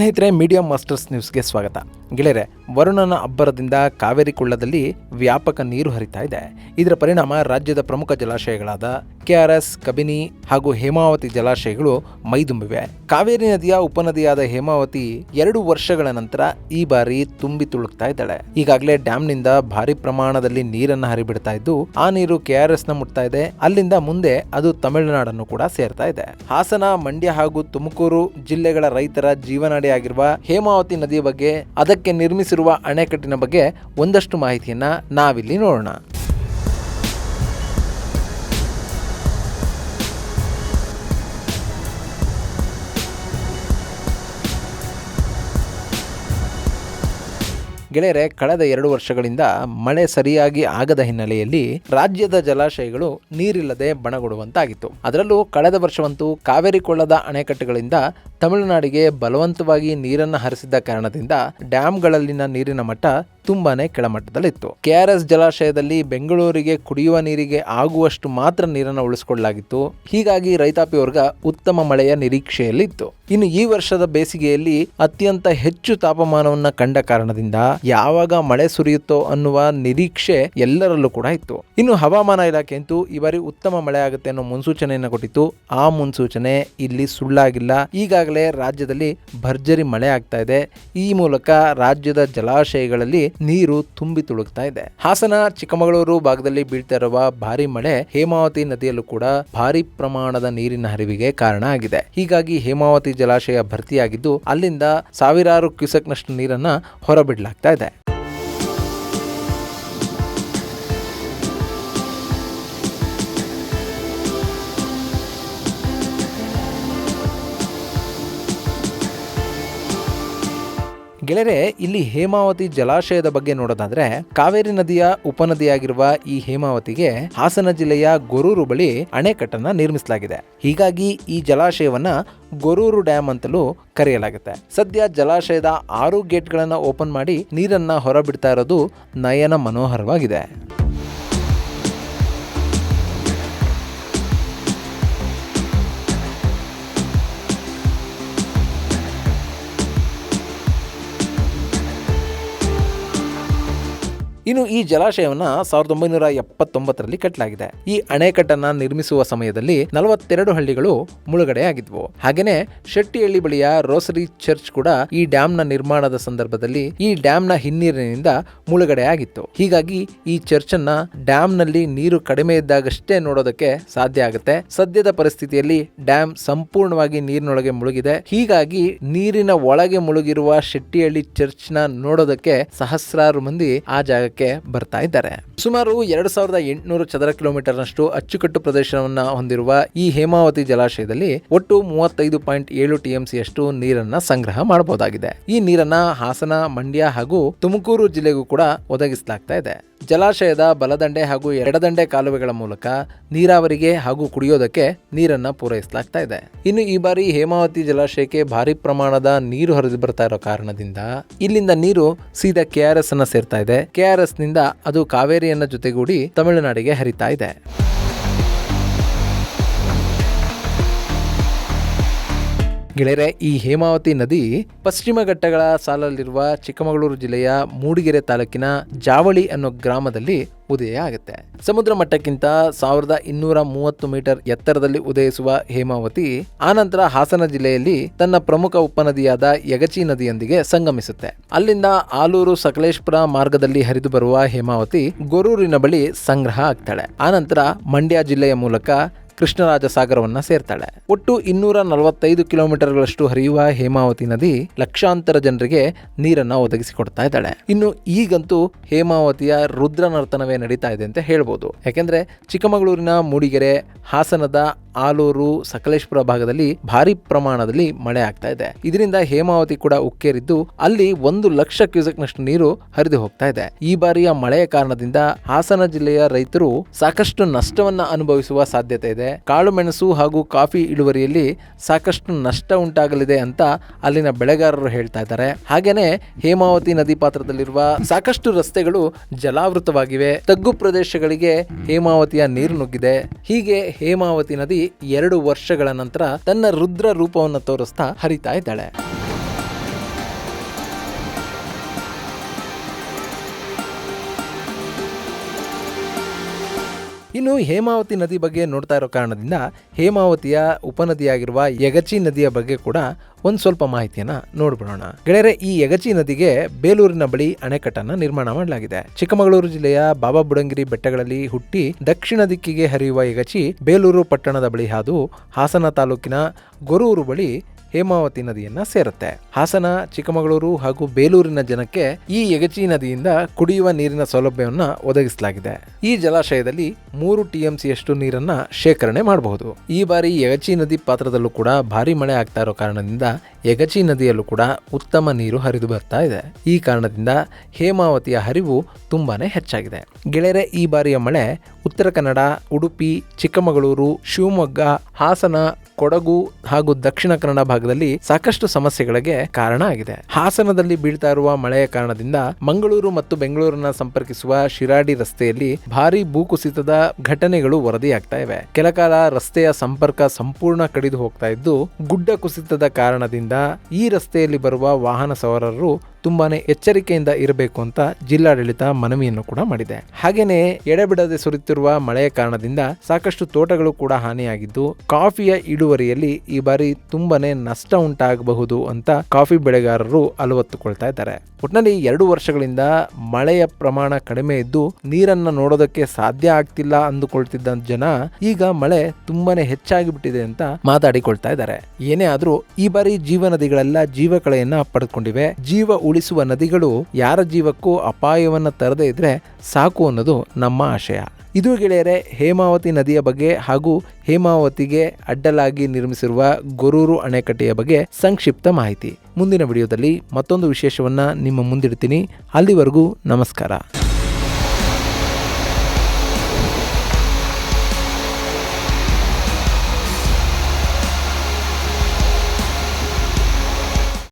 ಸ್ನೇಹಿತರೆ, media masters ನ್ಯೂಸ್ಗೆ ಸ್ವಾಗತ. ಗೆಳೆಯರೆ, ವರುಣನ ಅಬ್ಬರದಿಂದ ಕಾವೇರಿ ಕೊಳ್ಳದಲ್ಲಿ ವ್ಯಾಪಕ ನೀರು ಹರಿತಾ ಇದೆ. ಇದರ ಪರಿಣಾಮ ರಾಜ್ಯದ ಪ್ರಮುಖ ಜಲಾಶಯಗಳಾದ ಕೆಆರ್ಎಸ್, ಕಬಿನಿ ಹಾಗೂ ಹೇಮಾವತಿ ಜಲಾಶಯಗಳು ಮೈದುಂಬಿವೆ. ಕಾವೇರಿ ನದಿಯ ಉಪನದಿಯಾದ ಹೇಮಾವತಿ 2 ವರ್ಷಗಳ ನಂತರ ಈ ಬಾರಿ ತುಂಬಿ ತುಳುಕ್ತಾ ಇದ್ದಾಳೆ. ಈಗಾಗಲೇ ಡ್ಯಾಂನಿಂದ ಭಾರಿ ಪ್ರಮಾಣದಲ್ಲಿ ನೀರನ್ನು ಹರಿಬಿಡ್ತಾ ಇದ್ದು, ಆ ನೀರು ಕೆಆರ್ಎಸ್ ನ ಮುಟ್ತಾ ಇದೆ. ಅಲ್ಲಿಂದ ಮುಂದೆ ಅದು ತಮಿಳುನಾಡನ್ನು ಕೂಡ ಸೇರ್ತಾ ಇದೆ. ಹಾಸನ, ಮಂಡ್ಯ ಹಾಗೂ ತುಮಕೂರು ಜಿಲ್ಲೆಗಳ ರೈತರ ಜೀವನಾಡಿಯಾಗಿರುವ ಹೇಮಾವತಿ ನದಿಯ ಬಗ್ಗೆ, ಅದಕ್ಕೆ ನಿರ್ಮಿಸಿರುವ ಅಣೆಕಟ್ಟಿನ ಬಗ್ಗೆ ಒಂದಷ್ಟು ಮಾಹಿತಿಯನ್ನ ನಾವಿಲ್ಲಿ ನೋಡೋಣ. ಗೆಳೆಯರೆ, ಕಳೆದ 2 ವರ್ಷಗಳಿಂದ ಮಳೆ ಸರಿಯಾಗಿ ಆಗದ ಹಿನ್ನೆಲೆಯಲ್ಲಿ ರಾಜ್ಯದ ಜಲಾಶಯಗಳು ನೀರಿಲ್ಲದೆ ಬಣಗುಡುವಂತಾಗಿತ್ತು. ಅದರಲ್ಲೂ ಕಳೆದ ವರ್ಷವಂತೂ ಕಾವೇರಿ ಕೊಳ್ಳದ ಅಣೆಕಟ್ಟುಗಳಿಂದ ತಮಿಳುನಾಡಿಗೆ ಬಲವಂತವಾಗಿ ನೀರನ್ನು ಹರಿಸಿದ್ದ ಕಾರಣದಿಂದ ಡ್ಯಾಂಗಳಲ್ಲಿನ ನೀರಿನ ಮಟ್ಟ ತುಂಬಾನೇ ಕೆಳಮಟ್ಟದಲ್ಲಿತ್ತು. ಕೆಆರ್ಎಸ್ ಜಲಾಶಯದಲ್ಲಿ ಬೆಂಗಳೂರಿಗೆ ಕುಡಿಯುವ ನೀರಿಗೆ ಆಗುವಷ್ಟು ಮಾತ್ರ ನೀರನ್ನು ಉಳಿಸಿಕೊಳ್ಳಲಾಗಿತ್ತು. ಹೀಗಾಗಿ ರೈತಾಪಿ ವರ್ಗ ಉತ್ತಮ ಮಳೆಯ ನಿರೀಕ್ಷೆಯಲ್ಲಿತ್ತು. ಇನ್ನು ಈ ವರ್ಷದ ಬೇಸಿಗೆಯಲ್ಲಿ ಅತ್ಯಂತ ಹೆಚ್ಚು ತಾಪಮಾನವನ್ನ ಕಂಡ ಕಾರಣದಿಂದ ಯಾವಾಗ ಮಳೆ ಸುರಿಯುತ್ತೋ ಅನ್ನುವ ನಿರೀಕ್ಷೆ ಎಲ್ಲರಲ್ಲೂ ಕೂಡ ಇತ್ತು. ಇನ್ನು ಹವಾಮಾನ ಇಲಾಖೆ ಅಂತೂ ಈ ಬಾರಿ ಉತ್ತಮ ಮಳೆ ಆಗುತ್ತೆ ಅನ್ನೋ ಮುನ್ಸೂಚನೆಯನ್ನು ಕೊಟ್ಟಿತ್ತು. ಆ ಮುನ್ಸೂಚನೆ ಇಲ್ಲಿ ಸುಳ್ಳಾಗಿಲ್ಲ. ಈಗಾಗಲೇ ರಾಜ್ಯದಲ್ಲಿ ಭರ್ಜರಿ ಮಳೆ ಆಗ್ತಾ ಇದೆ. ಈ ಮೂಲಕ ರಾಜ್ಯದ ಜಲಾಶಯಗಳಲ್ಲಿ ನೀರು ತುಂಬಿ ತುಳುಕ್ತಾ ಇದೆ. ಹಾಸನ, ಚಿಕ್ಕಮಗಳೂರು ಭಾಗದಲ್ಲಿ ಬೀಳ್ತಾ ಇರುವ ಭಾರಿ ಮಳೆ ಹೇಮಾವತಿ ನದಿಯಲ್ಲೂ ಕೂಡ ಭಾರಿ ಪ್ರಮಾಣದ ನೀರಿನ ಹರಿವಿಗೆ ಕಾರಣ ಆಗಿದೆ. ಹೀಗಾಗಿ ಹೇಮಾವತಿ ಜಲಾಶಯ ಭರ್ತಿಯಾಗಿದ್ದು, ಅಲ್ಲಿಂದ ಸಾವಿರಾರು ಕ್ಯೂಸೆಕ್ನಷ್ಟು ನೀರನ್ನ ಹೊರಬಿಡಲಾಗ್ತಾ ಇದೆ. ಗೆಳೆಯರೆ, ಇಲ್ಲಿ ಹೇಮಾವತಿ ಜಲಾಶಯದ ಬಗ್ಗೆ ನೋಡೋದಾದ್ರೆ, ಕಾವೇರಿ ನದಿಯ ಉಪನದಿಯಾಗಿರುವ ಈ ಹೇಮಾವತಿಗೆ ಹಾಸನ ಜಿಲ್ಲೆಯ ಗೊರೂರು ಬಳಿ ಅಣೆಕಟ್ಟನ್ನ ನಿರ್ಮಿಸಲಾಗಿದೆ. ಹೀಗಾಗಿ ಈ ಜಲಾಶಯವನ್ನ ಗೊರೂರು ಡ್ಯಾಮ್ ಅಂತಲೂ ಕರೆಯಲಾಗುತ್ತೆ. ಸದ್ಯ ಜಲಾಶಯದ 6 ಗೇಟ್ಗಳನ್ನು ಓಪನ್ ಮಾಡಿ ನೀರನ್ನ ಹೊರಬಿಡ್ತಾ ಇರೋದು ನಯನ ಮನೋಹರವಾಗಿದೆ. ಇನ್ನು ಈ ಜಲಾಶಯವನ್ನು 1979ರಲ್ಲಿ ಕಟ್ಟಲಾಗಿದೆ. ಈ ಅಣೆಕಟ್ಟನ್ನ ನಿರ್ಮಿಸುವ ಸಮಯದಲ್ಲಿ 42 ಹಳ್ಳಿಗಳು ಮುಳುಗಡೆ ಆಗಿದ್ವು. ಹಾಗೇನೆ ಶೆಟ್ಟಿಹಳ್ಳಿ ಬಳಿಯ ರೋಸರಿ ಚರ್ಚ್ ಕೂಡ ಈ ಡ್ಯಾಮ್ನ ನಿರ್ಮಾಣದ ಸಂದರ್ಭದಲ್ಲಿ ಈ ಡ್ಯಾಮ್ನ ಹಿನ್ನೀರಿನಿಂದ ಮುಳುಗಡೆ ಆಗಿತ್ತು. ಹೀಗಾಗಿ ಈ ಚರ್ಚ್ ಅನ್ನ ಡ್ಯಾಮ್ನಲ್ಲಿ ನೀರು ಕಡಿಮೆ ಇದ್ದಾಗಷ್ಟೇ ನೋಡೋದಕ್ಕೆ ಸಾಧ್ಯ ಆಗುತ್ತೆ. ಸದ್ಯದ ಪರಿಸ್ಥಿತಿಯಲ್ಲಿ ಡ್ಯಾಮ್ ಸಂಪೂರ್ಣವಾಗಿ ನೀರಿನೊಳಗೆ ಮುಳುಗಿದೆ. ಹೀಗಾಗಿ ನೀರಿನ ಒಳಗೆ ಮುಳುಗಿರುವ ಶೆಟ್ಟಿಹಳ್ಳಿ ಚರ್ಚ್ನ ನೋಡೋದಕ್ಕೆ ಸಹಸ್ರಾರು ಮಂದಿ ಆ ಜಾಗಕ್ಕೆ ಬರ್ತಾ ಇದ್ದಾರೆ. ಸುಮಾರು 2800 ಚದರ ಕಿಲೋಮೀಟರ್ನಷ್ಟು ಅಚ್ಚುಕಟ್ಟು ಪ್ರದೇಶವನ್ನ ಹೊಂದಿರುವ ಈ ಹೇಮಾವತಿ ಜಲಾಶಯದಲ್ಲಿ ಒಟ್ಟು 35.7 TMC ಅಷ್ಟು ನೀರನ್ನ ಸಂಗ್ರಹ ಮಾಡಬಹುದಾಗಿದೆ. ಈ ನೀರನ್ನ ಹಾಸನ, ಮಂಡ್ಯ ಹಾಗೂ ತುಮಕೂರು ಜಿಲ್ಲೆಗೂ ಕೂಡ ಒದಗಿಸಲಾಗ್ತಾ ಇದೆ. ಜಲಾಶಯದ ಬಲದಂಡೆ ಹಾಗೂ ಎಡದಂಡೆ ಕಾಲುವೆಗಳ ಮೂಲಕ ನೀರಾವರಿಗೆ ಹಾಗೂ ಕುಡಿಯೋದಕ್ಕೆ ನೀರನ್ನ ಪೂರೈಸಲಾಗ್ತಾ ಇದೆ. ಇನ್ನು ಈ ಬಾರಿ ಹೇಮಾವತಿ ಜಲಾಶಯಕ್ಕೆ ಭಾರಿ ಪ್ರಮಾಣದ ನೀರು ಹರಿದು ಬರ್ತಾ ಇರೋ ಕಾರಣದಿಂದ ಇಲ್ಲಿಂದ ನೀರು ಸೀದಾ ಕೆಆರ್ಎಸ್ ಅನ್ನ ಸೇರ್ತಾ ಇದೆ. ಕೆಆರ್ಎಸ್ ನಿಂದ ಅದು ಕಾವೇರಿಯನ್ನ ಜೊತೆಗೂಡಿ ತಮಿಳುನಾಡಿಗೆ ಹರಿತಾ ಇದೆ. ಗೆಳೆಯರೆ, ಈ ಹೇಮಾವತಿ ನದಿ ಪಶ್ಚಿಮ ಘಟ್ಟಗಳ ಸಾಲಲ್ಲಿರುವ ಚಿಕ್ಕಮಗಳೂರು ಜಿಲ್ಲೆಯ ಮೂಡಿಗೆರೆ ತಾಲೂಕಿನ ಜಾವಳಿ ಅನ್ನೋ ಗ್ರಾಮದಲ್ಲಿ ಉದಯ ಆಗುತ್ತೆ. ಸಮುದ್ರ ಮಟ್ಟಕ್ಕಿಂತ 1230 ಮೀಟರ್ ಎತ್ತರದಲ್ಲಿ ಉದಯಿಸುವ ಹೇಮಾವತಿ ಆನಂತರ ಹಾಸನ ಜಿಲ್ಲೆಯಲ್ಲಿ ತನ್ನ ಪ್ರಮುಖ ಉಪನದಿಯಾದ ಯಗಚಿ ನದಿಯೊಂದಿಗೆ ಸಂಗಮಿಸುತ್ತೆ. ಅಲ್ಲಿಂದ ಆಲೂರು, ಸಕಲೇಶಪುರ ಮಾರ್ಗದಲ್ಲಿ ಹರಿದು ಬರುವ ಹೇಮಾವತಿ ಗೊರೂರಿನ ಬಳಿ ಸಂಗ್ರಹ ಆಗ್ತಾಳೆ. ಆನಂತರ ಮಂಡ್ಯ ಜಿಲ್ಲೆಯ ಮೂಲಕ ಕೃಷ್ಣರಾಜ ಸಾಗರವನ್ನ ಸೇರ್ತಾಳೆ. ಒಟ್ಟು 245 ಕಿಲೋಮೀಟರ್ಗಳಷ್ಟು ಹರಿಯುವ ಹೇಮಾವತಿ ನದಿ ಲಕ್ಷಾಂತರ ಜನರಿಗೆ ನೀರನ್ನ ಒದಗಿಸಿಕೊಡ್ತಾ ಇದ್ದಾಳೆ. ಇನ್ನು ಈಗಂತೂ ಹೇಮಾವತಿಯ ರುದ್ರ ನರ್ತನವೇ ನಡೀತಾ ಇದೆ ಅಂತ ಹೇಳ್ಬೋದು. ಯಾಕೆಂದ್ರೆ ಚಿಕ್ಕಮಗಳೂರಿನ ಮೂಡಿಗೆರೆ, ಹಾಸನದ ಆಲೂರು, ಸಕಲೇಶಪುರ ಭಾಗದಲ್ಲಿ ಭಾರಿ ಪ್ರಮಾಣದಲ್ಲಿ ಮಳೆ ಆಗ್ತಾ ಇದೆ. ಇದರಿಂದ ಹೇಮಾವತಿ ಕೂಡ ಉಕ್ಕೇರಿದ್ದು ಅಲ್ಲಿ 1 ಲಕ್ಷ ಕ್ಯೂಸೆಕ್ನಷ್ಟು ನೀರು ಹರಿದು ಹೋಗ್ತಾ ಇದೆ. ಈ ಬಾರಿಯ ಮಳೆಯ ಕಾರಣದಿಂದ ಹಾಸನ ಜಿಲ್ಲೆಯ ರೈತರು ಸಾಕಷ್ಟು ನಷ್ಟವನ್ನ ಅನುಭವಿಸುವ ಸಾಧ್ಯತೆ ಇದೆ. ಕಾಳು ಮೆಣಸು ಹಾಗೂ ಕಾಫಿ ಇಳುವರಿಯಲ್ಲಿ ಸಾಕಷ್ಟು ನಷ್ಟ ಉಂಟಾಗಲಿದೆ ಅಂತ ಅಲ್ಲಿನ ಬೆಳೆಗಾರರು ಹೇಳ್ತಾ ಇದ್ದಾರೆ. ಹಾಗೇನೆ ಹೇಮಾವತಿ ನದಿ ಪಾತ್ರದಲ್ಲಿರುವ ಸಾಕಷ್ಟು ರಸ್ತೆಗಳು ಜಲಾವೃತವಾಗಿವೆ. ತಗ್ಗು ಪ್ರದೇಶಗಳಿಗೆ ಹೇಮಾವತಿಯ ನೀರು ನುಗ್ಗಿದೆ. ಹೀಗೆ ಹೇಮಾವತಿ ನದಿ 2 ವರ್ಷಗಳ ನಂತರ ತನ್ನ ರುದ್ರ ರೂಪವನ್ನು ತೋರಿಸ್ತಾ ಹರಿತಾ ಇದ್ದಾಳೆ. ಇನ್ನು ಹೇಮಾವತಿ ನದಿ ಬಗ್ಗೆ ನೋಡ್ತಾ ಇರೋ ಕಾರಣದಿಂದ ಹೇಮಾವತಿಯ ಉಪನದಿಯಾಗಿರುವ ಯಗಚಿ ನದಿಯ ಬಗ್ಗೆ ಕೂಡ ಒಂದು ಸ್ವಲ್ಪ ಮಾಹಿತಿಯನ್ನ ನೋಡ್ಬಿಡೋಣ. ಗೆಳೆಯರೆ, ಈ ಯಗಚಿ ನದಿಗೆ ಬೇಲೂರಿನ ಬಳಿ ಅಣೆಕಟ್ಟನ್ನು ನಿರ್ಮಾಣ ಮಾಡಲಾಗಿದೆ. ಚಿಕ್ಕಮಗಳೂರು ಜಿಲ್ಲೆಯ ಬಾಬಾ ಬುಡಂಗಿರಿ ಬೆಟ್ಟಗಳಲ್ಲಿ ಹುಟ್ಟಿ ದಕ್ಷಿಣ ದಿಕ್ಕಿಗೆ ಹರಿಯುವ ಯಗಚಿ ಬೇಲೂರು ಪಟ್ಟಣದ ಬಳಿ ಹಾದು ಹಾಸನ ತಾಲೂಕಿನ ಗೊರೂರು ಬಳಿ ಹೇಮಾವತಿ ನದಿಯನ್ನ ಸೇರುತ್ತೆ. ಹಾಸನ, ಚಿಕ್ಕಮಗಳೂರು ಹಾಗೂ ಬೇಲೂರಿನ ಜನಕ್ಕೆ ಈ ಯಗಚಿ ನದಿಯಿಂದ ಕುಡಿಯುವ ನೀರಿನ ಸೌಲಭ್ಯವನ್ನು ಒದಗಿಸಲಾಗಿದೆ. ಈ ಜಲಾಶಯದಲ್ಲಿ 3 TMCಯಷ್ಟು ನೀರನ್ನ ಶೇಖರಣೆ ಮಾಡಬಹುದು. ಈ ಬಾರಿ ಯಗಚಿ ನದಿ ಪಾತ್ರದಲ್ಲೂ ಕೂಡ ಭಾರಿ ಮಳೆ ಆಗ್ತಾ ಇರೋ ಕಾರಣದಿಂದ ಯಗಚಿ ನದಿಯಲ್ಲೂ ಕೂಡ ಉತ್ತಮ ನೀರು ಹರಿದು ಬರ್ತಾ ಇದೆ. ಈ ಕಾರಣದಿಂದ ಹೇಮಾವತಿಯ ಹರಿವು ತುಂಬಾನೇ ಹೆಚ್ಚಾಗಿದೆ. ಗೆಳೆಯರೆ, ಈ ಬಾರಿಯ ಮಳೆ ಉತ್ತರ ಕನ್ನಡ, ಉಡುಪಿ, ಚಿಕ್ಕಮಗಳೂರು, ಶಿವಮೊಗ್ಗ, ಹಾಸನ, ಕೊಡಗು ಹಾಗೂ ದಕ್ಷಿಣ ಕನ್ನಡ ಭಾಗದಲ್ಲಿ ಸಾಕಷ್ಟು ಸಮಸ್ಯೆಗಳಿಗೆ ಕಾರಣ ಆಗಿದೆ. ಹಾಸನದಲ್ಲಿ ಬೀಳ್ತಾ ಇರುವ ಮಳೆಯ ಕಾರಣದಿಂದ ಮಂಗಳೂರು ಮತ್ತು ಬೆಂಗಳೂರನ್ನ ಸಂಪರ್ಕಿಸುವ ಶಿರಾಡಿ ರಸ್ತೆಯಲ್ಲಿ ಭಾರಿ ಭೂಕುಸಿತದ ಘಟನೆಗಳು ವರದಿಯಾಗ್ತಾ ಇವೆ. ಕೆಲಕಾಲ ರಸ್ತೆಯ ಸಂಪರ್ಕ ಸಂಪೂರ್ಣ ಕಡಿದು ಹೋಗ್ತಾ ಇದ್ದು, ಗುಡ್ಡ ಕುಸಿತದ ಕಾರಣದಿಂದ ಈ ರಸ್ತೆಯಲ್ಲಿ ಬರುವ ವಾಹನ ಸವಾರರು ತುಂಬಾನೇ ಎಚ್ಚರಿಕೆಯಿಂದ ಇರಬೇಕು ಅಂತ ಜಿಲ್ಲಾಡಳಿತ ಮನವಿಯನ್ನು ಕೂಡ ಮಾಡಿದೆ. ಹಾಗೇನೆ ಎಡೆಬಿಡದೆ ಸುರಿಯುತ್ತಿರುವ ಮಳೆಯ ಕಾರಣದಿಂದ ಸಾಕಷ್ಟು ತೋಟಗಳು ಕೂಡ ಹಾನಿಯಾಗಿದ್ದು, ಕಾಫಿಯ ಇಳುವರಿಯಲ್ಲಿ ಈ ಬಾರಿ ತುಂಬಾನೇ ನಷ್ಟ ಉಂಟಾಗಬಹುದು ಅಂತ ಕಾಫಿ ಬೆಳೆಗಾರರು ಅಲವತ್ತುಕೊಳ್ತಾ ಇದ್ದಾರೆ. ಒಟ್ಟಿನಲ್ಲಿ 2 ವರ್ಷಗಳಿಂದ ಮಳೆಯ ಪ್ರಮಾಣ ಕಡಿಮೆ ಇದ್ದು ನೀರನ್ನ ನೋಡೋದಕ್ಕೆ ಸಾಧ್ಯ ಆಗ್ತಿಲ್ಲ ಅಂದುಕೊಳ್ತಿದ್ದ ಜನ ಈಗ ಮಳೆ ತುಂಬಾನೇ ಹೆಚ್ಚಾಗಿ ಬಿಟ್ಟಿದೆ ಅಂತ ಮಾತಾಡಿಕೊಳ್ತಾ ಇದ್ದಾರೆ. ಏನೇ ಆದ್ರೂ ಈ ಬಾರಿ ಜೀವ ನದಿಗಳೆಲ್ಲ ಜೀವಕಳೆಯನ್ನ ಪಡೆದುಕೊಂಡಿವೆ. ಜೀವ ಉಳಿಸುವ ನದಿಗಳು ಯಾರ ಜೀವಕ್ಕೂ ಅಪಾಯವನ್ನ ತರದೇ ಇದ್ರೆ ಸಾಕು ಅನ್ನೋದು ನಮ್ಮ ಆಶಯ. ಇದು ಗೆಳೆಯರೆ ಹೇಮಾವತಿ ನದಿಯ ಬಗ್ಗೆ ಹಾಗೂ ಹೇಮಾವತಿಗೆ ಅಡ್ಡಲಾಗಿ ನಿರ್ಮಿಸಿರುವ ಗೊರೂರು ಅಣೆಕಟ್ಟೆಯ ಬಗ್ಗೆ ಸಂಕ್ಷಿಪ್ತ ಮಾಹಿತಿ. ಮುಂದಿನ ವಿಡಿಯೋದಲ್ಲಿ ಮತ್ತೊಂದು ವಿಶೇಷವನ್ನ ನಿಮ್ಮ ಮುಂದಿಡ್ತೀನಿ. ಅಲ್ಲಿವರೆಗೂ ನಮಸ್ಕಾರ.